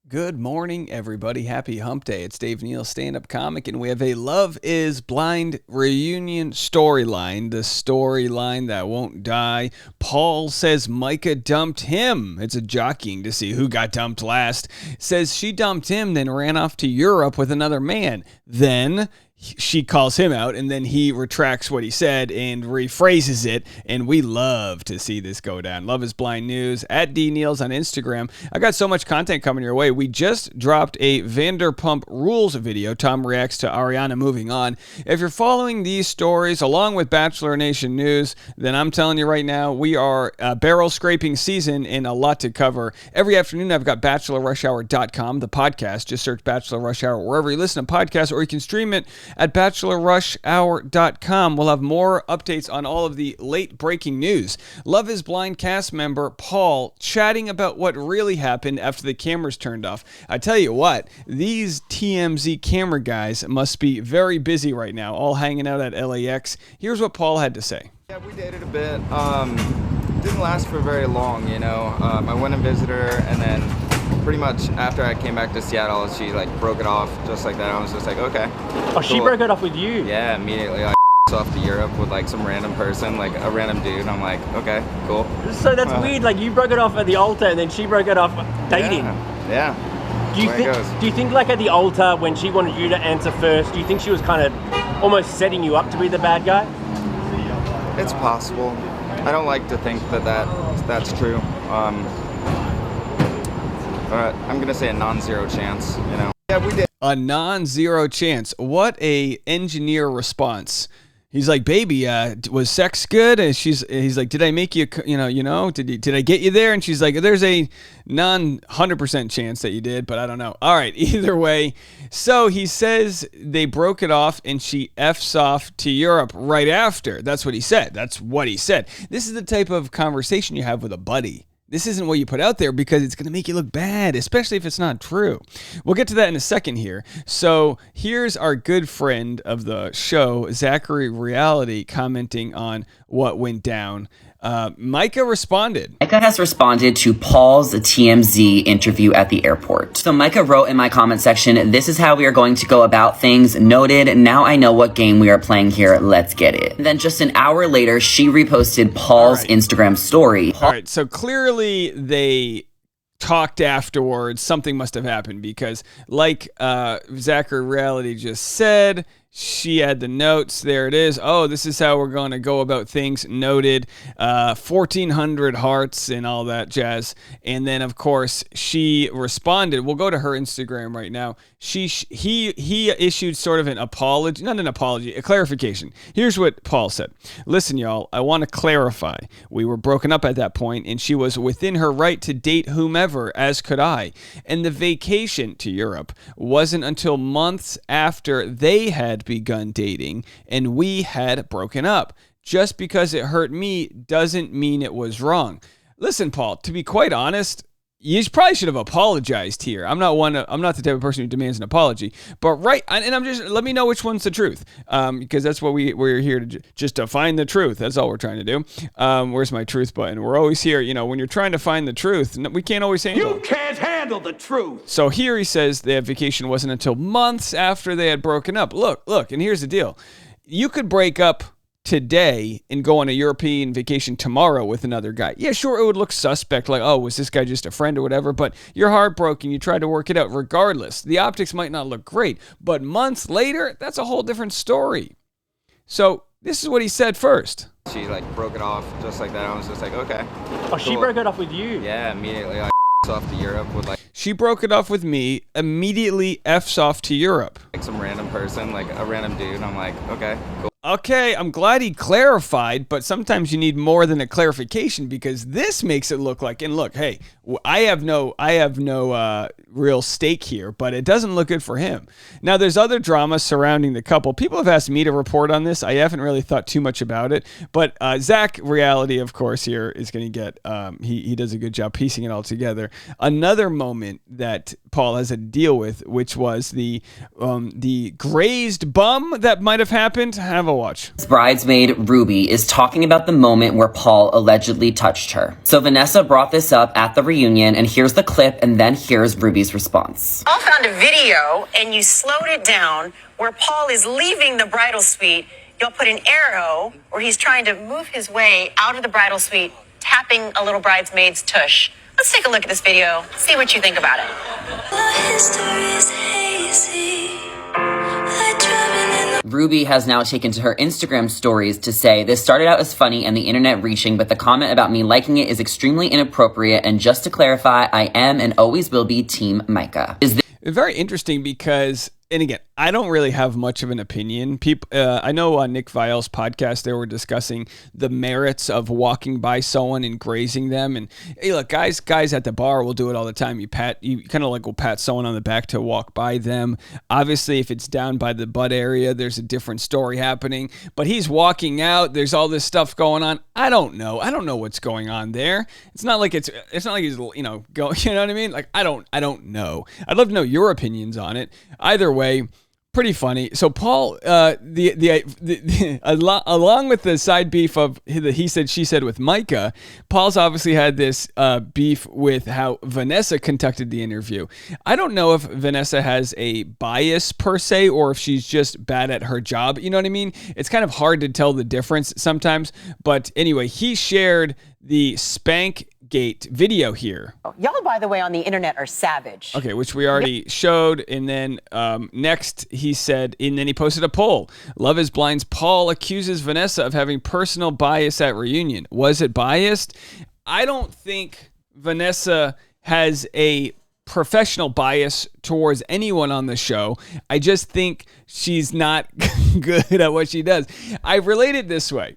Good morning, everybody. Happy hump day. It's Dave Neal, stand-up comic, and we have a Love is Blind reunion storyline, the storyline that won't die. Paul says Micah dumped him. It's a jockeying to see who got dumped last. Says she dumped him, then ran off to Europe with another man. Then she calls him out, and then he retracts what he said and rephrases it, and we love to see this go down. Love is Blind News, at DNeals on Instagram. I got so much content coming your way. We just dropped a Vanderpump Rules video. Tom reacts to Ariana moving on. If you're following these stories along with Bachelor Nation news, then I'm telling you right now, we are barrel scraping season and a lot to cover. Every afternoon, I've got BachelorRushHour.com, the podcast. Just search Bachelor Rush Hour wherever you listen to podcasts, or you can stream it at BachelorRushHour.com. We'll have more updates on all of the late breaking news. Love is Blind cast member Paul chatting about what really happened after the cameras turned off. I tell you what, these TMZ camera guys must be very busy right now, all hanging out at LAX. Here's what Paul had to say. Yeah, we dated a bit. Didn't last for very long, you know. I went and visited her, and then pretty much after I came back to Seattle, she like broke it off just like that. I was just like, okay. Oh, cool. She broke it off with you? Yeah, immediately. I off to Europe with like some random person, like a random dude. And I'm like, okay, cool. So that's weird. Like you broke it off at the altar, and then she broke it off dating. Yeah. Do you think like at the altar when she wanted you to answer first, do you think she was kind of almost setting you up to be the bad guy? It's possible. I don't like to think that that's true. I'm gonna say a non-zero chance, you know. Yeah, we did. A non-zero chance. What a engineer response. He's like, baby, was sex good? And he's like, did I make you, did I get you there? And she's like, there's a non-100% chance that you did, but I don't know. All right, either way. So he says they broke it off and she F's off to Europe right after. That's what he said. That's what he said. This is the type of conversation you have with a buddy. This isn't what you put out there because it's going to make you look bad, especially if it's not true. We'll get to that in a second here. So here's our good friend of the show, Zachary Reality, commenting on what went down. Micah responded. Micah has responded to Paul's TMZ interview at the airport. So Micah wrote in my comment section, "This is how we are going to go about things. Noted. Now I know what game we are playing here. Let's get it." And then just an hour later, she reposted Paul's Instagram story. All right. So clearly they talked afterwards. Something must have happened because like Zachary Reality just said, she had the notes. There it is. Oh, this is how we're going to go about things. Noted. 1,400 hearts and all that jazz. And then, of course, she responded. We'll go to her Instagram right now. He issued sort of an apology, not an apology, a clarification. Here's what Paul said. "Listen, y'all, I want to clarify. We were broken up at that point, and she was within her right to date whomever, as could I. And the vacation to Europe wasn't until months after they had begun dating and we had broken up. Just because it hurt me doesn't mean it was wrong." Listen, Paul, to be quite honest, you probably should have apologized here. I'm not the type of person who demands an apology, but let me know which one's the truth, because that's what we're here to just to find the truth. That's all we're trying to do. Where's my truth button? We're always here. You know, when you're trying to find the truth, we can't always handle it. You can't handle the truth. So here he says their vacation wasn't until months after they had broken up. Look, and here's the deal. You could break up today and go on a European vacation tomorrow with another guy. Yeah, sure, it would look suspect, like, oh, was this guy just a friend or whatever, but you're heartbroken, you tried to work it out regardless. The optics might not look great, but months later, that's a whole different story. So this is what he said first. She like broke it off just like that. I was just like, okay. Oh, cool. She broke it off with you? Yeah, immediately. I off to Europe with like... She broke it off with me, immediately F's off to Europe. Like some random person, like a random dude. I'm like, okay, cool. Okay, I'm glad he clarified, but sometimes you need more than a clarification because this makes it look like, and look, hey, I have no real stake here, but it doesn't look good for him. Now, there's other drama surrounding the couple. People have asked me to report on this. I haven't really thought too much about it, but Zach Reality, of course, here is going to get, he does a good job piecing it all together. Another moment that Paul has had to deal with, which was the grazed bum that might have happened. Have a watch. Bridesmaid Ruby is talking about the moment where Paul allegedly touched her. So Vanessa brought this up at the reunion, and here's the clip, and then here's Ruby's response. Paul found a video, and you slowed it down where Paul is leaving the bridal suite. You'll put an arrow where he's trying to move his way out of the bridal suite, tapping a little bridesmaid's tush. Let's take a look at this video, see what you think about it. Ruby has now taken to her Instagram stories to say, this started out as funny and the internet reaching, but the comment about me liking it is extremely inappropriate, and just to clarify, I am and always will be Team Micah. Very interesting because, and again, I don't really have much of an opinion. I know on Nick Viall's podcast, they were discussing the merits of walking by someone and grazing them. And hey, look, guys at the bar will do it all the time. You kind of like will pat someone on the back to walk by them. Obviously, if it's down by the butt area, there's a different story happening. But he's walking out. There's all this stuff going on. I don't know. I don't know what's going on there. It's not like he's go. You know what I mean? Like I don't know. I'd love to know your opinions on it. Either way. Pretty funny. So Paul, along with the side beef of the he said she said with Micah, Paul's obviously had this beef with how Vanessa conducted the interview. I don't know if Vanessa has a bias per se, or if she's just bad at her job. You know what I mean? It's kind of hard to tell the difference sometimes. But anyway, he shared the Spank Gate video here. Y'all, by the way, on the internet are savage. Okay, which we already showed. And then next he said, and then he posted a poll. Love is Blind's Paul accuses Vanessa of having personal bias at reunion. Was it biased? I don't think Vanessa has a professional bias towards anyone on the show. I just think she's not good at what she does. I relate it this way.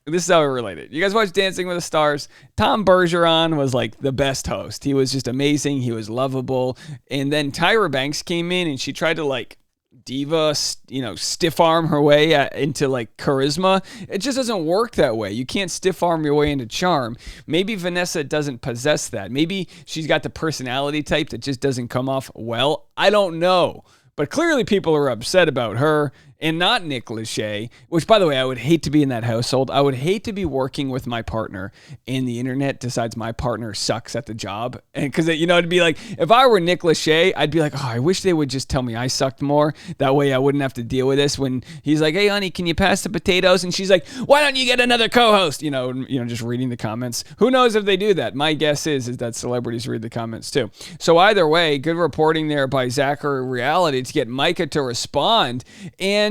This is how I relate it. You guys watch Dancing with the Stars? Tom Bergeron was like the best host. He was just amazing. He was lovable. And then Tyra Banks came in and she tried to like diva, stiff arm her way into like charisma. It just doesn't work that way. You can't stiff arm your way into charm. Maybe Vanessa doesn't possess that. Maybe she's got the personality type that just doesn't come off well. I don't know. But clearly people are upset about her and not Nick Lachey, which, by the way, I would hate to be in that household. I would hate to be working with my partner and the internet decides my partner sucks at the job. And because, it'd be like, if I were Nick Lachey, I'd be like, oh, I wish they would just tell me I sucked more. That way I wouldn't have to deal with this. When he's like, hey, honey, can you pass the potatoes? And she's like, why don't you get another co-host? Just reading the comments. Who knows if they do that? My guess is that celebrities read the comments too. So either way, good reporting there by Zachary Reality to get Micah to respond. And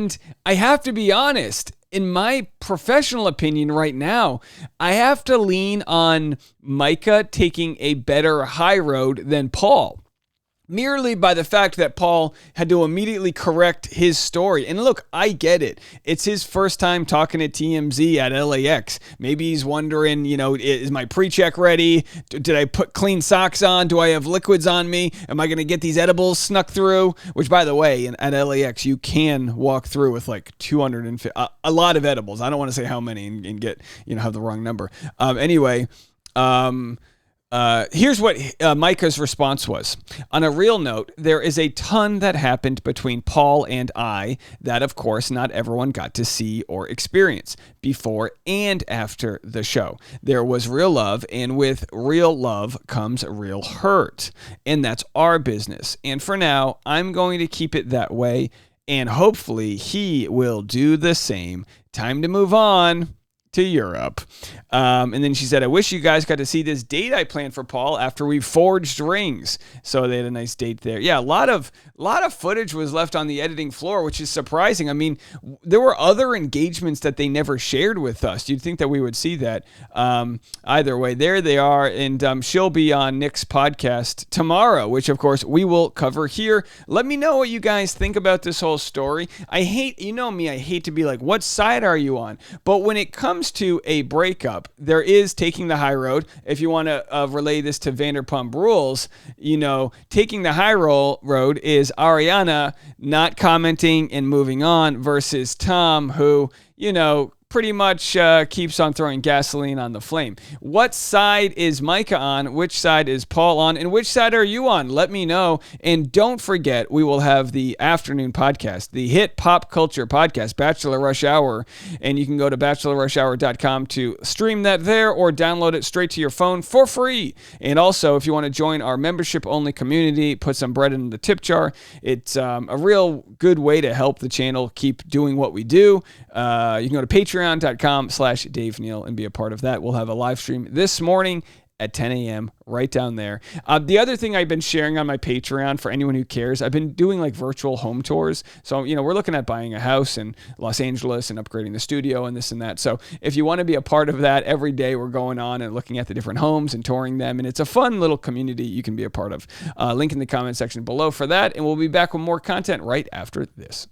I have to be honest, in my professional opinion right now, I have to lean on Micah taking a better high road than Paul. Merely by the fact that Paul had to immediately correct his story. And look, I get it. It's his first time talking to TMZ at LAX. Maybe he's wondering, is my pre-check ready? Did I put clean socks on? Do I have liquids on me? Am I going to get these edibles snuck through? Which, by the way, at LAX, you can walk through with like 250, a lot of edibles. I don't want to say how many and get, have the wrong number. Here's what Micah's response was. On a real note, there is a ton that happened between Paul and I that, of course, not everyone got to see or experience before and after the show. There was real love, and with real love comes real hurt. And that's our business. And for now, I'm going to keep it that way, and hopefully he will do the same. Time to move on to Europe. And then she said, I wish you guys got to see this date I planned for Paul after we forged rings. So they had a nice date there. Yeah, a lot of footage was left on the editing floor, which is surprising. I mean, there were other engagements that they never shared with us. You'd think that we would see that. Either way, there they are. And she'll be on Nick's podcast tomorrow, which of course we will cover here. Let me know what you guys think about this whole story. I hate to be like, what side are you on? But when it comes to a breakup, there is taking the high road. If you want to relay this to Vanderpump Rules, taking the high road is Ariana not commenting and moving on versus Tom, who, pretty much keeps on throwing gasoline on the flame. What side is Micah on? Which side is Paul on? And which side are you on? Let me know. And don't forget, we will have the afternoon podcast, the hit pop culture podcast, Bachelor Rush Hour. And you can go to bachelorrushhour.com to stream that there or download it straight to your phone for free. And also, if you want to join our membership-only community, put some bread in the tip jar. It's a real good way to help the channel keep doing what we do. You can go to patreon.com/Dave Neal and be a part of that. We'll have a live stream this morning at 10 a.m. right down there. The other thing I've been sharing on my Patreon for anyone who cares, I've been doing like virtual home tours. So, we're looking at buying a house in Los Angeles and upgrading the studio and this and that. So if you want to be a part of that, every day we're going on and looking at the different homes and touring them. And it's a fun little community you can be a part of. Link in the comment section below for that. And we'll be back with more content right after this.